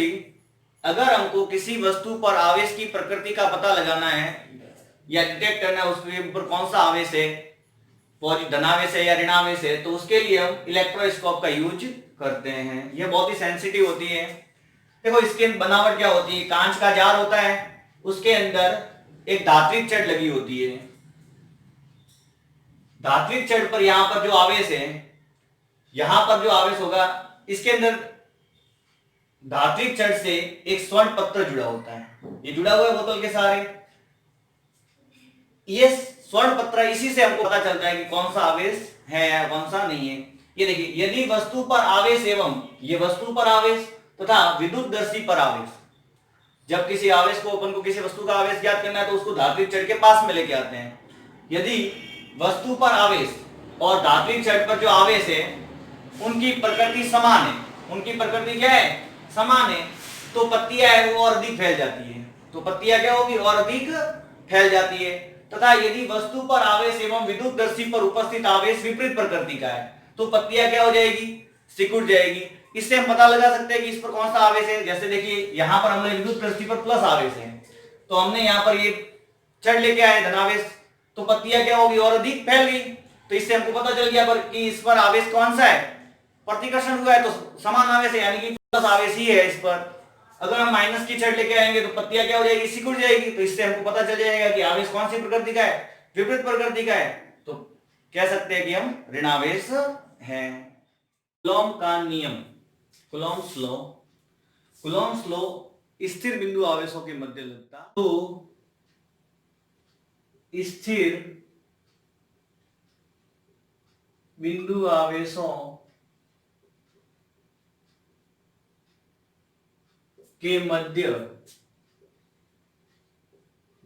Similarly अगर हमको किसी वस्तु पर आवेश की प्रकृति का पता लगाना है या डिटेक्ट करना है उसके ऊपर कौन सा आवेश है, धनावेश है या ऋणावेश है, तो उसके लिए हम इलेक्ट्रोस्कोप का यूज करते हैं। यह बहुत ही सेंसिटिव होती है। देखो इसकी बनावट क्या होती है, कांच का जार होता है, उसके अंदर एक धात्विक छड़ लगी होती है। धात्विक छड़ पर यहां पर जो आवेश है, यहां पर जो आवेश होगा, इसके अंदर धात्विक छड़ से एक स्वर्ण पत्र जुड़ा होता है। ये जुड़ा हुआ है बोतल के सारे। ये स्वर्ण पत्र, इसी से हमको पता चलता है कि कौन सा आवेश है या कौन सा नहीं है। ये देखिए, यदि वस्तु पर आवेश एवं ये वस्तु पर आवेश तथा विद्युतदर्शी पर आवेश, जब किसी आवेश को अपन को किसी वस्तु का आवेश ज्ञात करना है तो उसको धात्विक छड़ के पास में लेके आते हैं। यदि वस्तु पर आवेश और धात्विक छड़ पर जो आवेश है उनकी प्रकृति समान है, उनकी प्रकृति क्या है, समान है, तो पत्तियां है वो और अधिक फैल जाती है। तो पत्तियां क्या होगी, और अधिक फैल जाती है। तथा यदि वस्तु पर आवेश एवं विद्युतदर्शी पर उपस्थित आवेश विपरीत प्रकृति का है तो पत्तियां क्या हो जाएगी, सिकुड़ जाएगी। इससे हम पता लगा सकते हैं कि इस पर कौन सा आवेश है। जैसे देखिए यहां पर हमने विद्युतदर्शी पर प्लस आवेश है, तो हमने यहां पर ये छड़ लेके आए धनावेश, तो पत्तियां क्या होगी, और अधिक फैल गई। तो इससे हमको पता चल गया कि इस पर आवेश कौन सा है, प्रतिकर्षण हुआ है, तो समान आवेश है, यानी कि प्लस आवेश ही है इस पर। अगर हम माइनस की छड़ लेके आएंगे तो पत्तियां क्या हो जाएगी, सिकुड़ जाएगी। तो इससे हमको पता चल जाएगा कि आवेश कौन सी प्रकृति का है, विपरीत प्रकृति का है। तो कह सकते हैं कि हम ऋणावेश हैं। कूलॉम का नियम, कूलॉम्स लॉ। कूलॉम्स लॉ स्थिर बिंदु आवेशों के मध्य लगता। तो स्थिर बिंदु आवेशों के मध्य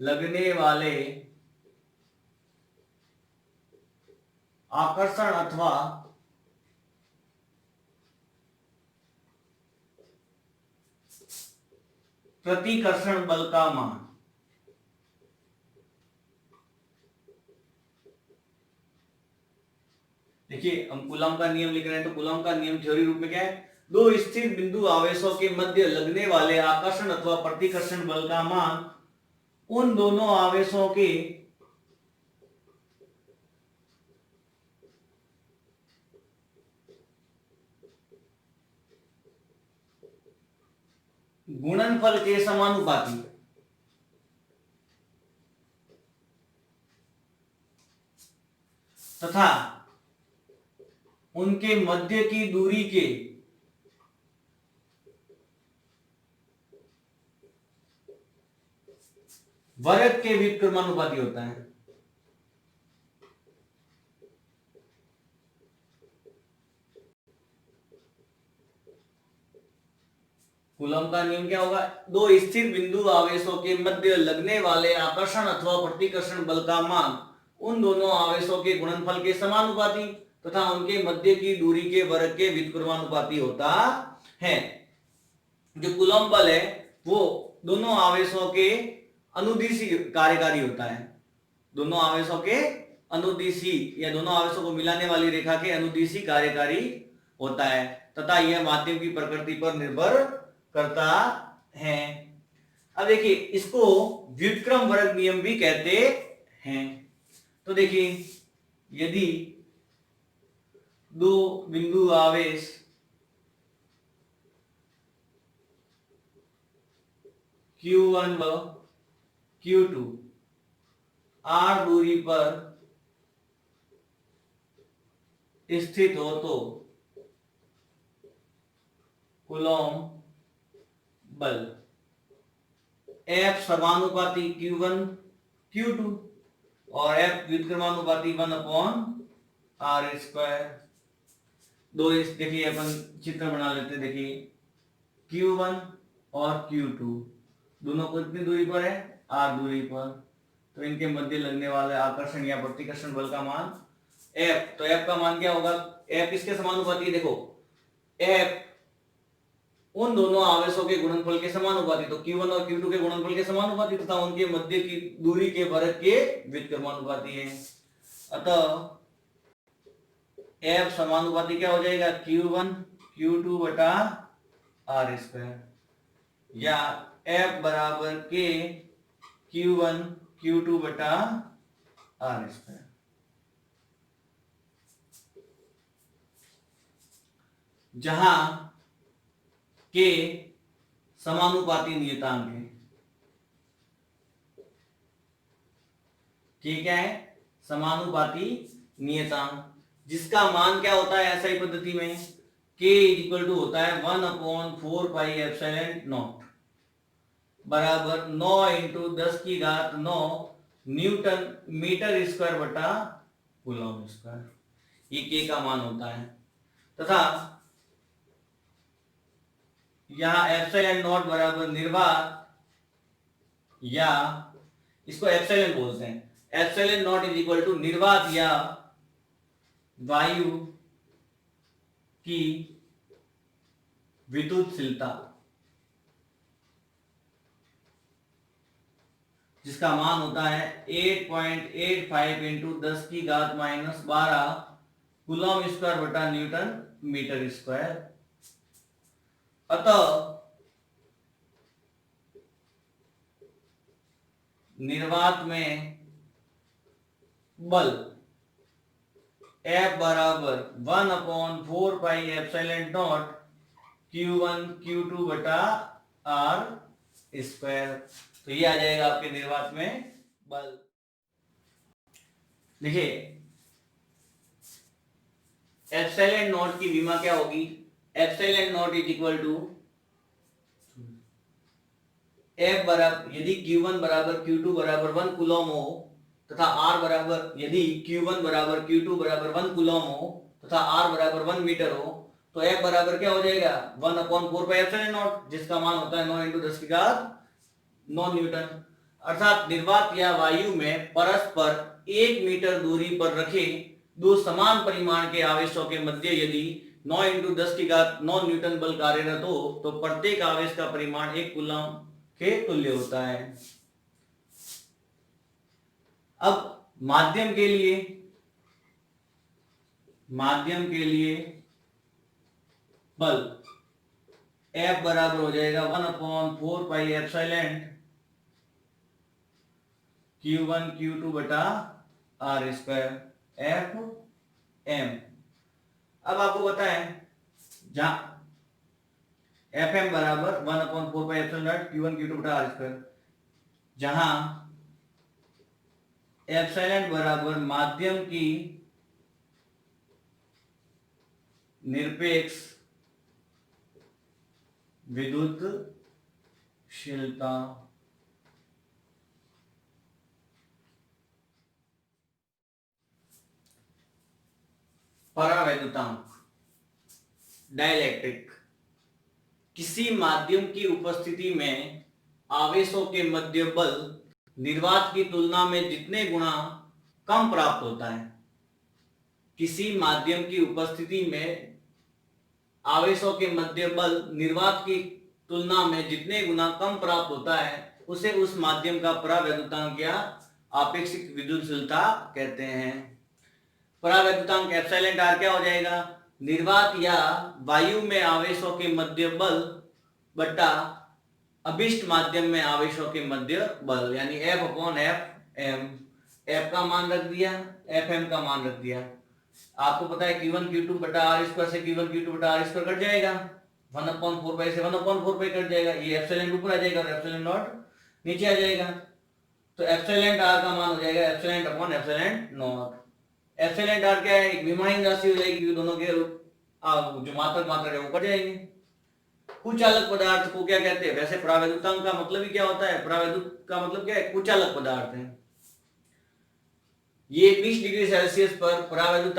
लगने वाले आकर्षण अथवा प्रतिकर्षण बल का मान। देखिए हम कूलॉम का नियम लिख रहे हैं, तो कूलॉम का नियम थ्योरी रूप में क्या है, दो स्थिर बिंदु आवेशों के मध्य लगने वाले आकर्षण अथवा प्रतिकर्षण बल का मान उन दोनों आवेशों के गुणनफल के समानुपाती तथा उनके मध्य की दूरी के वर्ग के व्युत्क्रमानुपाती होता है। कूलॉम का नियम क्या होगा, दो स्थिर बिंदु आवेशों के मध्य लगने वाले आकर्षण अथवा प्रतिकर्षण बल का मान उन दोनों आवेशों के गुणनफल के समानुपाती तथा उनके मध्य की दूरी के वर्ग के व्युत्क्रमानुपाती होता है। जो कूलॉम बल है वो दोनों आवेशों के अनुदिशी कार्यकारी होता है, दोनों आवेशों के अनुदिशी या दोनों आवेशों को मिलाने वाली रेखा के अनुदिशी कार्यकारी होता है तथा यह माध्यम की प्रकृति पर निर्भर करता है। अब देखिए इसको व्युत्क्रम वर्ग नियम भी कहते हैं। तो देखिए यदि दो बिंदु आवेश Q1 व Q2 r दूरी पर स्थित हो तो कूलॉम बल F समानुपाती Q1 Q2 और F व्युत्क्रमानुपाती 1/r²। दो इस देखिए अपन चित्र बना लेते हैं। देखिए Q1 और Q2 दोनों को कितनी दूरी पर है, r दूरी पर। तो इनके मध्य लगने वाले आकर्षण या प्रतिकर्षण बल का मान F, तो F का मान क्या होगा, F किसके समानुपाती है, देखो F उन दोनों आवेशों के गुणनफल के समानुपाती, तो Q1 और Q2 के गुणनफल के समानुपाती तथा उनके मध्य की दूरी के वर्ग के व्युत्क्रमानुपाती है। अतः F समानुपाती क्या हो जाएगा, Q1 Q2 बटा r²। या F बराबर के Q1 Q2 बटा R स्क्वायर। जहां के समानुपाती नियतांक है। ठीक है, समानुपाती नियतांक जिसका मान क्या होता है ऐसा ही पद्धति में k इक्वल टू होता है 1/4 पाई एप्सिलॉन नॉट बराबर 9 इंटू 10 की घात 9 न्यूटन मीटर स्क्वायर बटा कूलम स्क्वायर। ये k का मान होता है तथा यहां एप्सिलॉन नॉट बराबर निर्वात या इसको एप्सिलॉन बोलते हैं। Epsilon naught is equal to निर्वात या वायु की विद्युतशीलता जिसका मान होता है 8.85 इंटू 10 की घात -12 कूलम स्क्वायर बटा न्यूटन मीटर स्क्वायर। अतः निर्वात में बल F बराबर 1/4 pi epsilon not Q1 Q2 बटा R स्क्वायर। तो ये आ जाएगा आपके निर्वात में बल। देखिए एप्सिलॉन नॉट की विमा क्या होगी? Epsilon naught is equal to F बराबर यदि Q1 बराबर Q2 बराबर 1 कूलम हो तथा R बराबर यदि Q1 बराबर Q2 बराबर 1 कूलम हो तथा R बराबर 1 मीटर हो तो F बराबर क्या हो जाएगा 1/4 पाई एप्सिलॉन नॉट जिसका मान होता है 9 इंटू 10 की घात 9 न्यूटन। अर्थात निर्वात या वायु में परस्पर 1 मीटर दूरी पर रखे दो समान परिमाण के आवेशों के मध्य यदि 9 इंटू 10 की घात 9 न्यूटन बल कार्यरत हो तो प्रत्येक आवेश का परिमाण 1 कूलम के तुल्य होता है। अब माध्यम के लिए बल F बराबर हो जाएगा 1/4 पाई एप्सिलॉन Q1 Q2 बटा R स्क्वायर F M। अब आपको बताएं जहां Fm बराबर 1/4 पाई एप्सिलॉन Q1 Q2 बटा R स्क्वायर जहां एप्सिलॉन बराबर माध्यम की निरपेक्ष विद्युतशीलता परावैद्युतांक डाइलेक्ट्रिक किसी माध्यम की उपस्थिति में आवेशों के मध्य बल निर्वात की तुलना में जितने गुना कम प्राप्त होता है। किसी माध्यम की उपस्थिति में आवेशों के मध्य बल निर्वात की तुलना में जितने गुना कम प्राप्त होता है उसे उस माध्यम का परावैद्युतांक या आपेक्षिक विद्युतशीलता कहते हैं। परावैद्युतांक एप्सिलॉन आर क्या हो जाएगा? निर्वात या वायु में आवेशों के मध्य बल बटा अभिष्ट माध्यम में आवेशों के मध्य बल यानी F/Fm। F का मान रख दिया, Fm का मान रख दिया। आपको पता है Q1 Q2 बटा R स्क्वायर से Q1 Q2 बटा R स्क्वायर कट जाएगा, 1/4 पाई से 1/4 पाई कट जाएगा, ये एप्सिलॉन ऊपर आ जाएगा और एप्सिलॉन नॉट नीचे आ जाएगा। तो एप्सिलॉन R का मान हो जाएगा epsilon upon epsilon not. Epsilon R क्या है? एक विमाहीन राशि हो जाएगी, दोनों के जो मात्रक है वो कट जाएंगे। कुचालक पदार्थ को क्या कहते हैं? वैसे परावैद्युतांक का मतलब ही क्या होता है? परावैद्युत का मतलब क्या है? कुचालक पदार्थ है। ये 20 डिग्री सेल्सियस पर परावैद्युत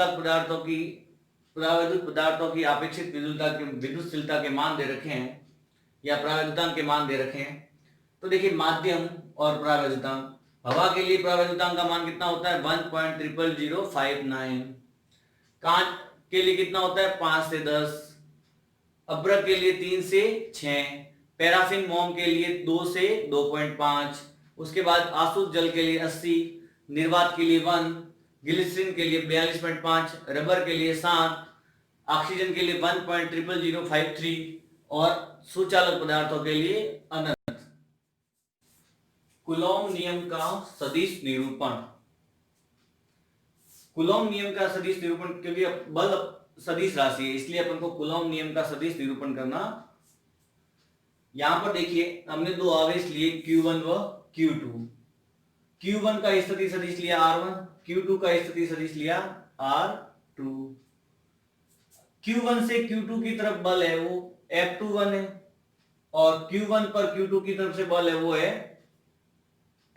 पदार्थों की आपेक्षिक विद्युतशीलता के मान दे रखे हैं या परावैद्युतांक के मान दे रखे हैं। तो देखिए माध्यम और परावैद्युतांक, हवा के लिए परावैद्युतांक का मान कितना होता है? 1.00059। कांच के लिए कितना होता है? 5 से 10। अभ्रक के लिए 3 से 6। पैराफिन मोम के लिए 2 से 2.5। उसके बाद आसुत जल के लिए 80, निर्वात के लिए 1, ग्लिसरीन के लिए 42.5, रबर के लिए 7, ऑक्सीजन के लिए 1.00053 और सुचालक पदार्थों के लिए अनंत। कूलॉम नियम का सदिश निरूपण। कूलॉम नियम का सदिश निरूपण, क्योंकि बल सदिश राशि है इसलिए अपन को कूलॉम नियम का सदिश निरूपण करना। यहां पर देखिए हमने दो आवेश लिए Q1 व Q2। Q1 का स्थिति सदिश लिया R1, Q2 का स्थिति सदिश लिया R2। Q1 से Q2 की तरफ बल है वो F21 है, और Q1 पर Q2 की तरफ से बल है वो है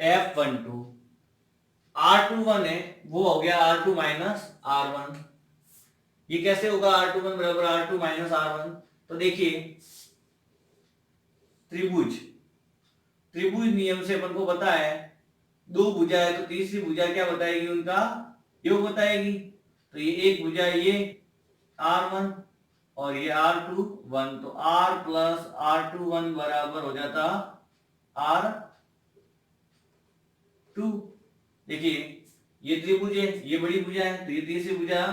F12। R21 है वो हो गया R2 माइनस R1। ये कैसे होगा R21 बराबर R2 माइनस R1? तो देखिए त्रिभुज, त्रिभुज नियम से अपन को पता है दो भुजा है तो तीसरी भुजा क्या बताएगी, उनका योग बताएगी। तो ये एक भुजा ये R1 और ये R2 1, तो R प्लस R2 1 बराबर हो जाता R2। देखिए ये त्रिभुज है, ये बड़ी भुजा है, तो ये तीसरी भुजा,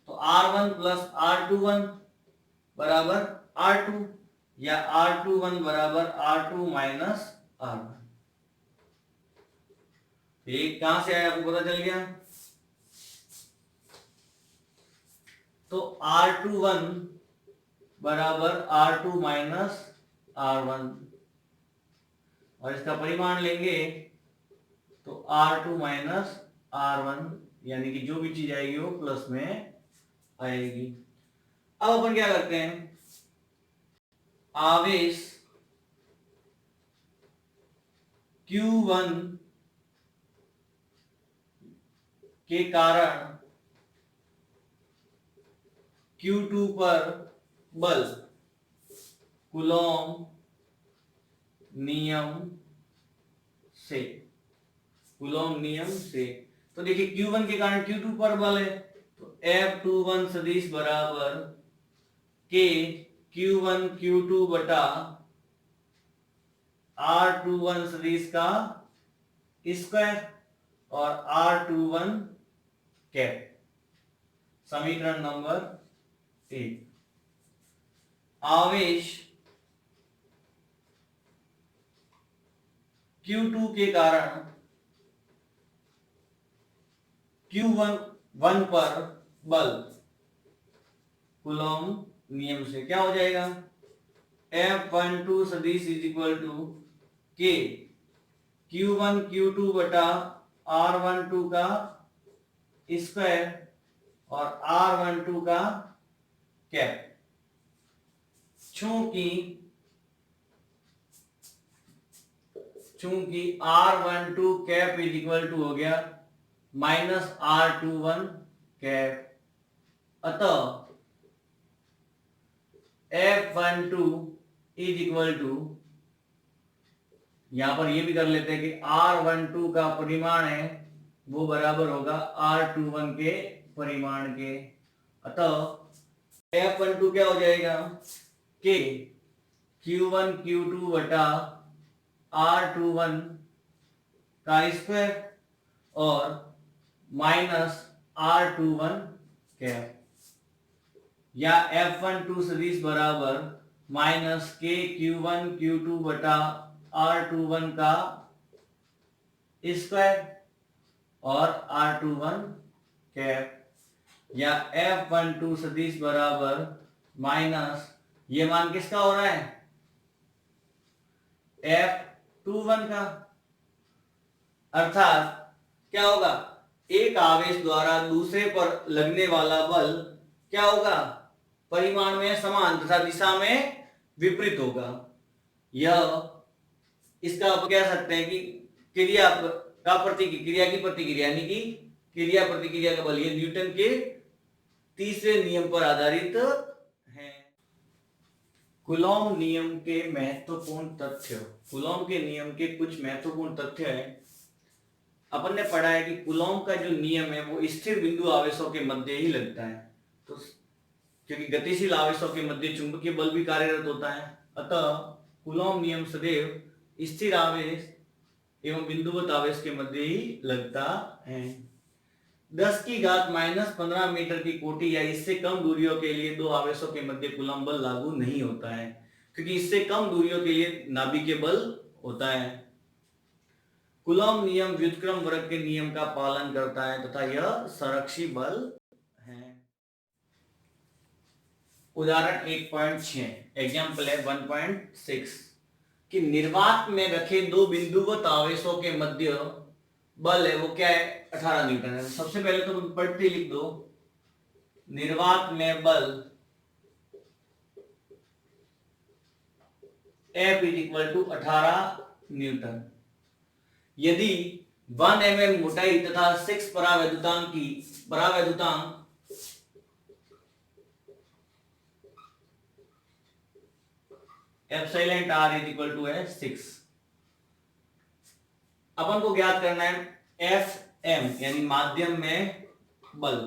तो R1 प्लस R2 1 बराबर R2, या R2 1 बराबर R2 माइनस R1। ये कहां से आया आपको पता चल गया। तो R2 1 बराबर R2 माइनस R1, और इसका परिमाण लेंगे तो R2 माइनस R1, यानी कि जो भी चीज आएगी वो प्लस में आएगी। अब अपन क्या करते हैं, आवेश Q1 के कारण Q2 पर बल कूलॉम नियम से, कूलॉम नियम से। तो देखिए Q1 के कारण Q2 पर बल है, तो F21 सदिश बराबर K Q1 Q2 बटा R21 सदिश का स्क्वायर और R21 कैप। समीकरण नंबर 1। आवेश Q2 के कारण Q1 पर बल कूलॉम नियम से क्या हो जाएगा, F12 सदिश is equal to K Q1 Q2 बटा R12 का स्क्वायर और R12 का कैप। चूंकि R12 cap is equal to हो गया माइनस R21 कैप, अतः F12 इज इक्वल टू, यहां पर ये भी कर लेते हैं कि R12 का परिमाण है वो बराबर होगा R21 के परिमाण के, अतः F12 क्या हो जाएगा, K Q1 Q2 बटा R21 का स्क्वायर और माइनस R21 कैप, या F12 सदिश बराबर माइनस K Q1 Q2 बटा R21 का स्क्वायर और R21 कैप, या F12 सदिश बराबर माइनस, ये मान किसका हो रहा है, F21 का। अर्थात क्या होगा, एक आवेश द्वारा दूसरे पर लगने वाला बल क्या होगा, परिमाण में समान तथा दिशा में विपरीत होगा। यह इसका आप कह सकते हैं कि क्रिया का प्रतिक्रिया की प्रतिक्रिया, यानी कि क्रिया प्रतिक्रिया का बल, ये न्यूटन के तीसरे नियम पर आधारित है। कूलॉम नियम के महत्वपूर्ण तथ्य। कूलॉम के नियम के कुछ महत्वपूर्ण तथ्य हैं। अपन ने पढ़ा है कि कूलॉम का जो नियम है वो स्थिर बिंदु आवेशों के मध्य ही लगता है, तो क्योंकि गतिशील आवेशों के मध्य चुंबकीय बल भी कार्यरत होता है, अतः कूलॉम नियम सदैव स्थिर आवेश एवं बिंदुवत आवेश के मध्य ही लगता है। 10 की घात -15 मीटर की कोटि या इससे कम दूरियों के लिए दो आवेशों के मध्य कूलॉम बल लागू नहीं होता है। क्योंकि इससे कम दूरियों के लिए नाभिकीय बल होता है। कूलॉम नियम व्युत्क्रम वर्ग के नियम का पालन करता है तथा यह संरक्षी बल है। उदाहरण 1.6 एग्जाम्पल है 1.6 कि निर्वात में रखे दो बिंदुवत आवेशों के मध्य बल है वो क्या है 18 न्यूटन है। सबसे पहले तो पढ़ते लिख दो, निर्वात में बल F is equal to 18 newton. यदि 1 mm मोटाई तथा 6 परावैद्युतांक epsilon r is equal to है 6। अपन को ज्ञात करना है Fm यानी माध्यम में बल।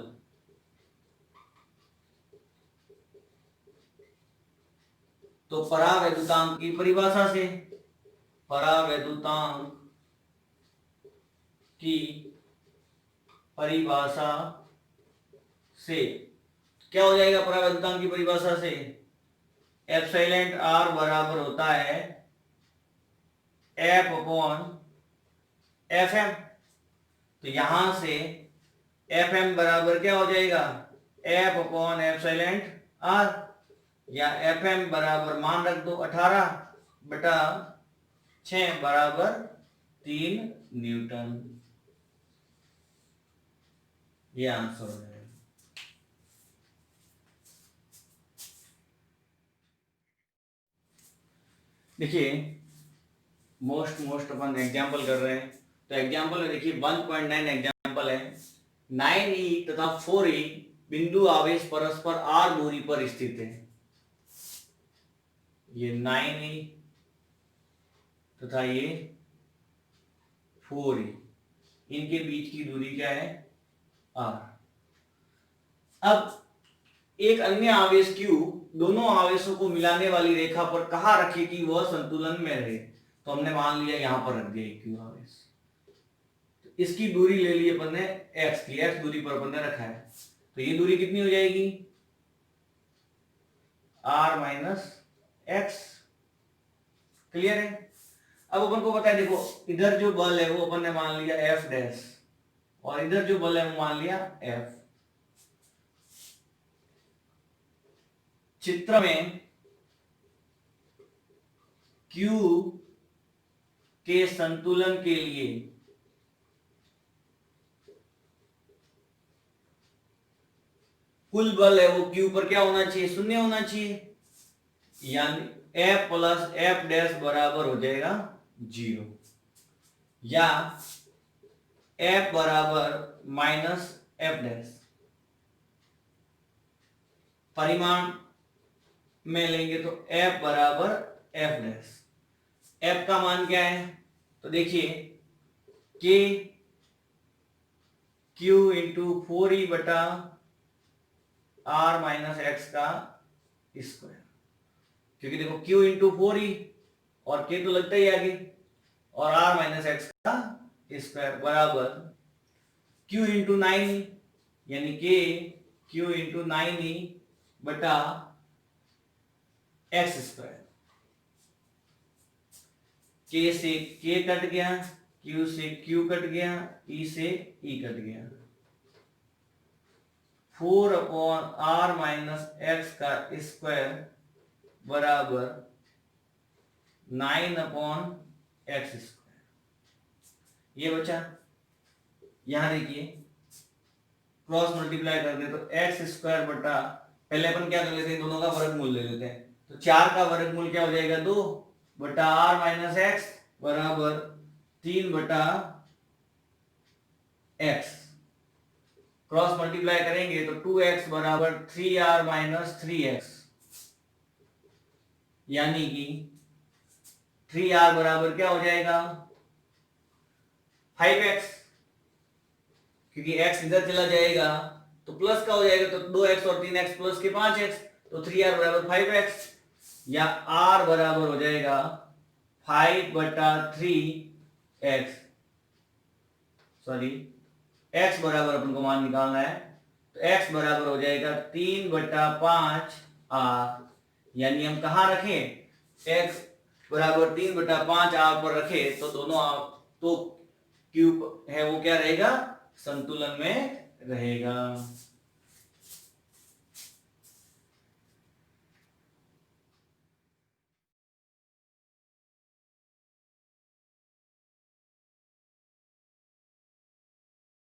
तो परावैद्युतांक की परिभाषा से, परावैद्युतांक की परिभाषा से क्या हो जाएगा? परावैद्युतांक की परिभाषा से एप्सिलॉन r बराबर होता है F अपॉन Fm। तो यहां से Fm बराबर क्या हो जाएगा? F अपॉन एप्सिलॉन r, या Fm बराबर मान रख दो 18/6 बराबर 3 न्यूटन। ये आंसर है। देखिए मोस्ट अपन एग्जाम्पल कर रहे हैं। तो एग्जाम्पल में देखिए 1.9 एग्जाम्पल है। 9e तथा 4e बिंदु आवेश परस्पर r दूरी पर स्थित है। ये 9e तथा ये 4e, इनके बीच की दूरी क्या है? r। अब एक अन्य आवेश q दोनों आवेशों को मिलाने वाली रेखा पर कहाँ रखे कि वह संतुलन में रहे। तो हमने मान लिया यहां पर रख दिया q आवेश। तो इसकी दूरी ले ली अपन ने x की, x दूरी पर अपन ने रखा है। तो ये दूरी कितनी हो जाएगी? r minus x। क्लियर है? अब अपन को पता है, देखो इधर जो बल है वो अपन ने मान लिया F डैश, और इधर जो बल है वो मान लिया F। चित्र में Q के संतुलन के लिए कुल बल है वो Q पर क्या होना चाहिए? शून्य होना चाहिए, यानी F प्लस F डैश बराबर हो जाएगा 0, या F बराबर माइनस F डैश। परिमाण में लेंगे तो F बराबर F डैश। F का मान क्या है? तो देखिए K Q इंटू 4e बटा r माइनस एक्स का स्क्वायर, क्योंकि देखो Q इंटू 4e और K तो लगता ही आगे, और r माइनस एक्स का स्क्वायर बराबर Q इंटू 9e, यानी K Q इंटू 9e बटा एक्स स्क्वायर। K से K कट गया, Q से Q कट गया, E से E कट गया। 4 अपॉन r माइनस एक्स का स्क्वायर बराबर 9 अपॉन एक्स स्क्वायर। ये बचा। यहां देखिए क्रॉस मल्टीप्लाई कर दे तो एक्स स्क्वायर बटा, पहले अपन क्या कर लेते हैं? दोनों का वर्गमूल ले लेते हैं। तो 4 का वर्गमूल क्या हो जाएगा? 2 बटा r माइनस एक्स बराबर 3 बटा एक्स। क्रॉस मल्टीप्लाई करेंगे तो 2x बराबर 3r माइनस 3x, यानी कि 3r बराबर क्या हो जाएगा? 5x, क्योंकि x इधर चला जाएगा तो प्लस का हो जाएगा, तो 2x और 3x प्लस के 5x, तो 3r बराबर 5x, या r बराबर हो जाएगा 5 बटा 3x। सॉरी, x बराबर अपन को मान निकालना है, तो x बराबर हो जाएगा 3 बटा 5 r, यानी हम कहां रखें? x बराबर 3/5 आर पर रखे तो दोनों तो क्यूब है वो क्या रहेगा, संतुलन में रहेगा।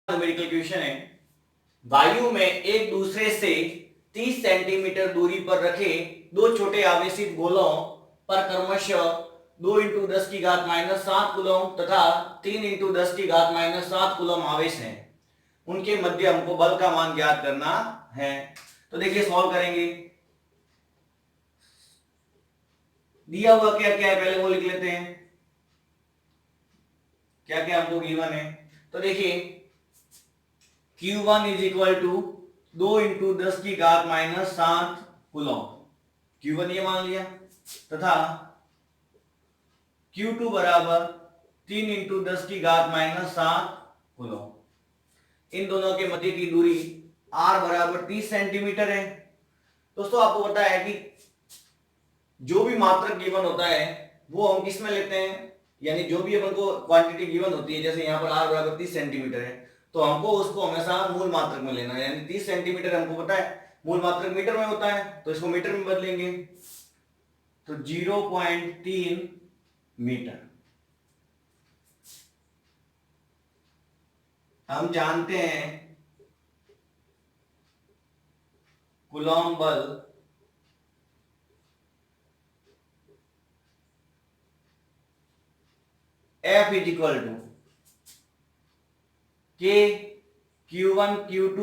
न्यूमेरिकल क्वेश्चन है, वायु में एक दूसरे से 30 सेंटीमीटर दूरी पर रखे दो छोटे आवेशित गोलों पर क्रमशः 2 × 10⁻⁷ कूलम तथा 3 × 10⁻⁷ कूलम आवेश है, उनके मध्य हमको बल का मान ज्ञात करना है। तो देखिए सॉल्व करेंगे। दिया हुआ क्या क्या है पहले वो लिख लेते हैं, क्या क्या हमको गिवन है। तो देखिए Q1 is equal to 2 × 10⁻⁷ coulomb, Q1 ये मान लिया, तथा Q2 बराबर 3 × 10⁻⁷ कूलम। इन दोनों के मध्य की दूरी R बराबर 30 सेंटीमीटर है। दोस्तों आपको पता है कि जो भी मात्रक गिवन होता है वो हम किस में लेते हैं, यानी जो भी अपन को क्वांटिटी गिवन होती है, जैसे यहाँ पर R बराबर 30 सेंटीमीटर है तो हमको उसको हमेशा मूल मात्रक में लेना है, यानी 30 सेंटीमीटर हमको पता है मूल मात्रक मीटर में होता है तो इसको मीटर में बदलेंगे तो 0.3 मीटर। हम जानते हैं कूलॉम बल F is equal to K Q1 Q2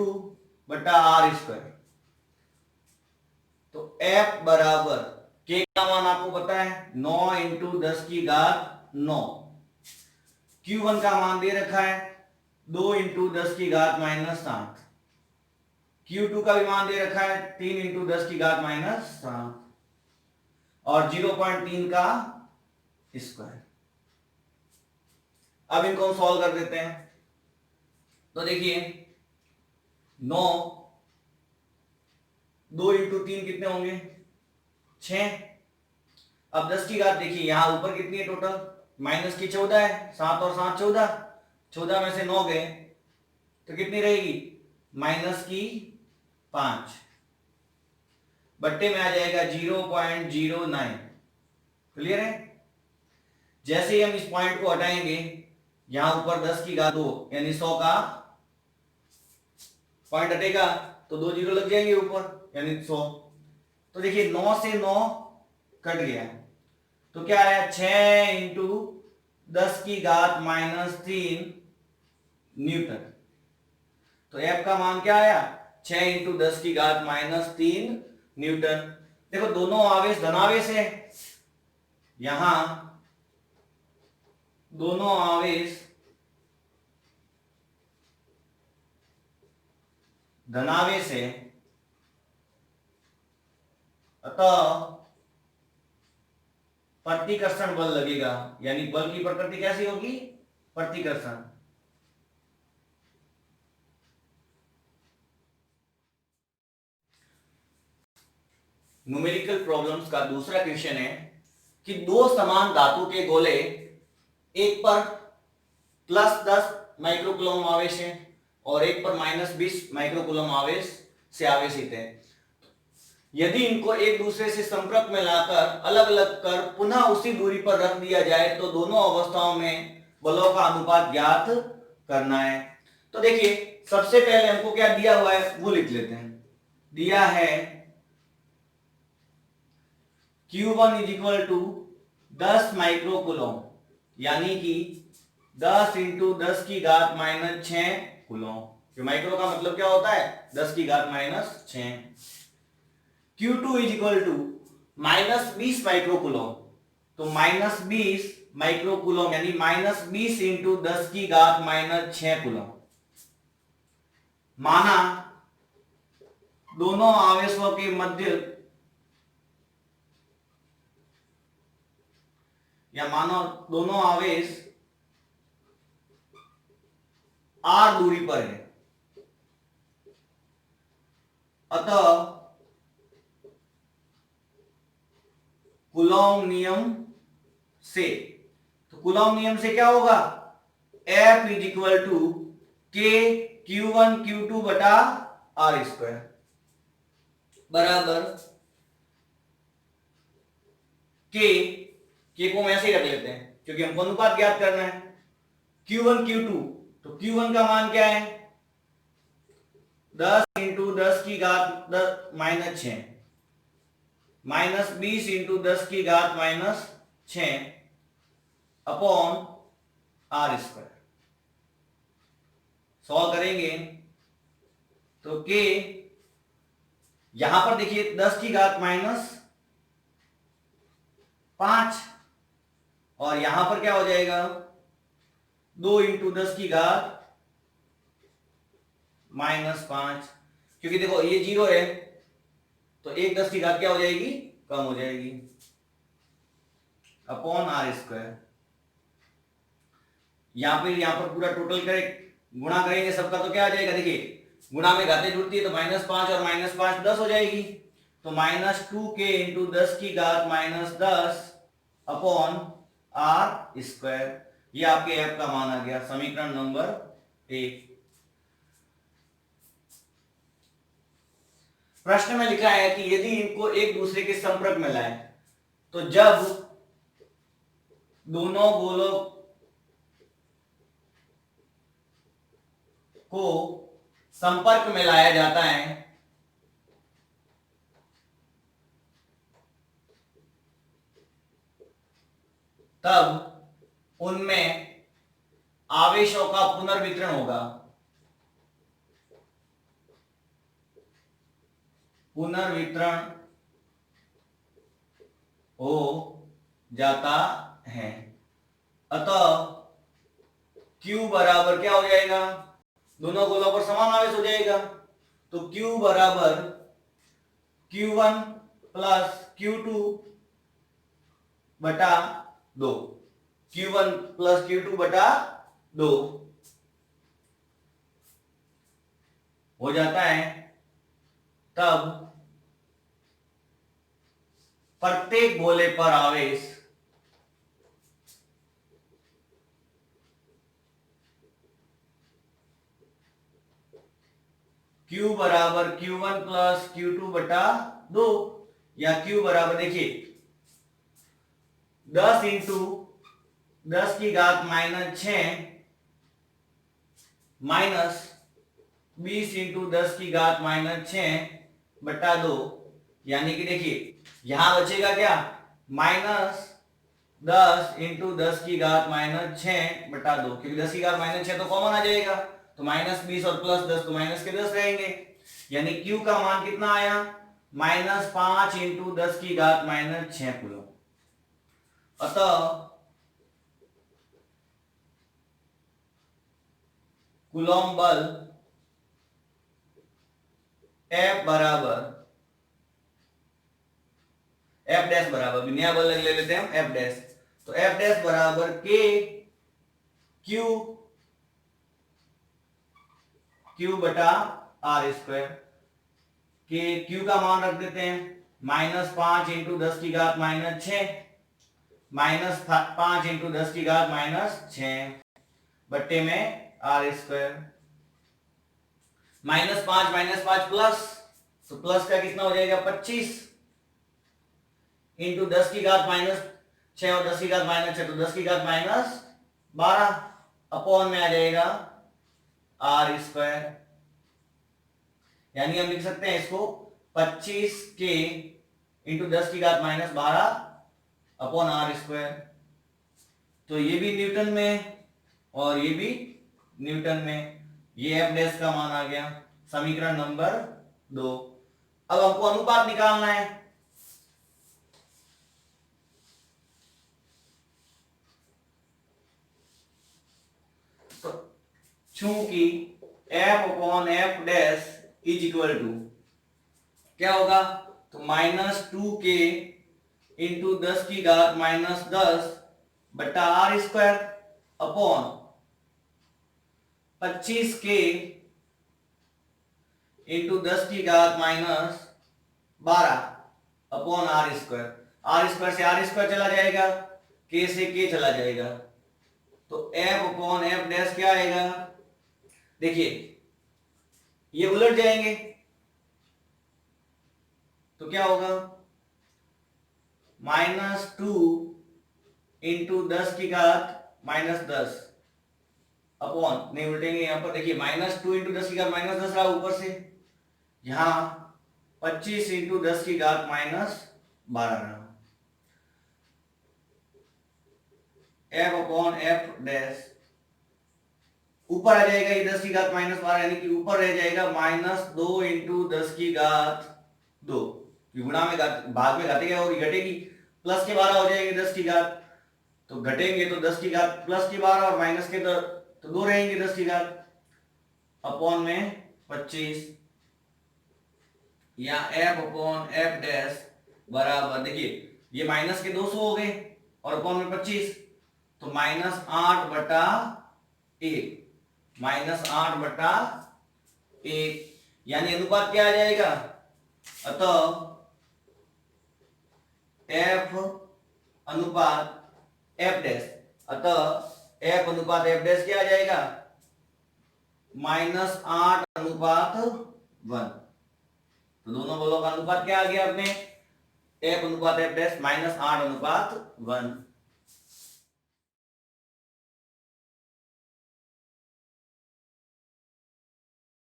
बटा R स्क्वायर। तो F बराबर K का मान आपको पता है 9 × 10⁹। Q1 का मान दे रखा है 2 × 10⁻⁷। Q2 का भी मान दे रखा है 3 × 10⁻⁷ और 0.3 का स्क्वायर। अब इनको हम सॉल्व कर देते हैं। तो देखिए 9, 2 × 3 कितने होंगे 6। अब 10 की घात देखिए यहां ऊपर कितनी है टोटल, माइनस की 14 है, 7 और 7 14, 14 में से 9 गए तो कितनी रहेगी -5, बट्टे में आ जाएगा 0.09। क्लियर है। जैसे ही हम इस पॉइंट को हटाएंगे यहां ऊपर 10 की घात 2 यानी 100 का पॉइंट हटेगा तो 2 जीरो लग जाएंगे ऊपर यानी 100। तो देखिए 9 से 9 कट गया तो क्या आया 6 × 10⁻³ न्यूटन। तो F का मान क्या आया 6 × 10⁻³ न्यूटन। देखो दोनों आवेश धनावेश है, यहां दोनों आवेश धनावेश है, अतः प्रतिकर्षण बल लगेगा, यानी बल की प्रकृति कैसी होगी प्रतिकर्षण। न्यूमेरिकल प्रॉब्लम्स का दूसरा क्वेश्चन है कि दो समान धातु के गोले एक पर +10 माइक्रोकूलम आवेश है और एक पर -20 माइक्रोकूलम आवेश से आवेशित है। यदि इनको एक दूसरे से संपर्क में लाकर अलग अलग कर पुनः उसी दूरी पर रख दिया जाए तो दोनों अवस्थाओं में बलों का अनुपात ज्ञात करना है। तो देखिए सबसे पहले हमको क्या दिया हुआ है वो लिख लेते हैं। दिया है Q1 is equal to 10 microcoulomb, यानी कि 10 × 10⁻⁻6 कूलम। माइक्रो का मतलब क्या होता है 10⁻⁻6। Q2 is equal to -20 microcoulomb, तो -20 माइक्रोकूलम यानी -20 × 10⁻⁻6 कूलम। माना दोनों आवेशों के मध्य या मानो दोनों आवेश R दूरी पर है, अतः कूलॉम नियम से। तो कूलॉम नियम से क्या होगा, F इज इक्वल टू के Q1 Q2 बटा आर स्क्वायर बराबर के को हम ऐसे ही रख लेते हैं क्योंकि हमको अनुपात ज्ञात करना है। Q1 Q2, तो Q1 का मान क्या है, 10 इंटू 10 की घात माइनस 6 माइनस 20 इंटू 10 की घात minus 6 upon R square. Solve करेंगे तो के यहां पर देखिए 10 की घात माइनस 5 और यहां पर क्या हो जाएगा 2 इंटू 10 की घात माइनस 5, क्योंकि देखो ये 0 है तो 1 10 की घात क्या हो जाएगी, कम हो जाएगी, अपॉन आर स्क्वायर। यहां पर पूरा टोटल करें, गुणा करेंगे सबका तो क्या आ जाएगा, देखिए गुणा में घातें जुड़ती है तो -5 और -5 10 हो जाएगी, तो -2k इंटू 10 की घात -10 अपॉन आर स्क्वायर। ये आपके एफ का मान आ गया, समीकरण नंबर 1। प्रश्न में लिखा है कि यदि इनको एक दूसरे के संपर्क में लाएं तो जब दोनों गोलों को संपर्क में लाया जाता है तब उनमें आवेशों का पुनर्वितरण होगा, पुनर्वितरण हो जाता है। अतः Q बराबर क्या हो जाएगा, दोनों गोलों पर समान आवेश हो जाएगा, तो Q बराबर Q1 प्लस Q2 बटा 2, Q1 प्लस Q2 बटा 2 हो जाता है। तब प्रत्येक गोले पर आवेश Q बराबर Q1 प्लस Q2 बटा 2, या Q बराबर देखिए 10 इंटू 10 की घात -6 माइनस 20 इंटू 10 की घात -6 बटा 2, यानी कि देखिए यहां बचेगा क्या, -10 इंटू 10 की घात -6 बटा 2, क्योंकि 10 की घात -6 तो कॉमन आ जाएगा, तो -20 और +10 तो माइनस के 10 रहेंगे, यानी Q का मान कितना आया, -5 इंटू 10 की घात -6 कूलम। अतः कूलम बल F बराबर F डैश बराबर नया बल ले लेते हैं हम F डैश, तो F डैश बराबर K Q बटा आर स्क्वायर। के Q का मान रख देते हैं -5 इंटू 10 की घात -6 -5 इंटू 10 की घात -6 बट्टे में आर स्क्वायर, -5 प्लस, तो प्लस का कितना हो जाएगा 25 इंटू 10 की घात -6 और 10 की घात -6 तो 10 की घात -12 अपॉन में आ जाएगा आर स्क्वायर, यानी हम लिख सकते हैं इसको 25k इंटू 10 की घात -12 अपॉन आर स्क्वायर। तो ये भी न्यूटन में और ये भी न्यूटन में, ये एफ डैश का मान आ गया, समीकरण नंबर 2। अब हमको अनुपात निकालना है, तो चूंकि F upon F dash is equal to क्या होगा, तो -2k इंटू 10 की घात -10 बटा are square upon 25k into 10 की घात -12 upon R square. R square से आर स्क्वायर चला जाएगा, के से के चला जाएगा, तो एफ अपॉन एफ डैश क्या आएगा, देखिए ये उलट जाएंगे तो क्या होगा, -2 इंटू 10 की घात -10 अपॉन, नहीं उल्टेंगे यहां पर, देखिए -2 इंटू 10 की घात -10 रहा ऊपर से, यहां 25 इंटू 10 की घात -12 रहा, एफ अपॉन एफ डैश ऊपर आ जाएगा ये 10 की घात -12, यानी कि ऊपर रह जाएगा -2 इंटू 10 की घात 2, गुणा में भाग में घटेगा और घटेगी, प्लस के 12 हो जाएंगे 10 की घात, तो घटेंगे तो 10 की घात प्लस की 12 और माइनस के तो 2 रहेंगे 10 की घात, अपॉन में 25, या एफ अपॉन एफ डैश बराबर, देखिए ये माइनस के 200 हो गए और अपॉन में 25, तो -8/1, -8/1, यानी अनुपात क्या आ जाएगा, अतः एफ अनुपात एफ डैश, अतः एफ अनुपात एफ डैश क्या आ जाएगा, -8/1, तो दोनों बलों का अनुपात क्या आ गया अपने, एफ अनुपात एफ डैश -8/1।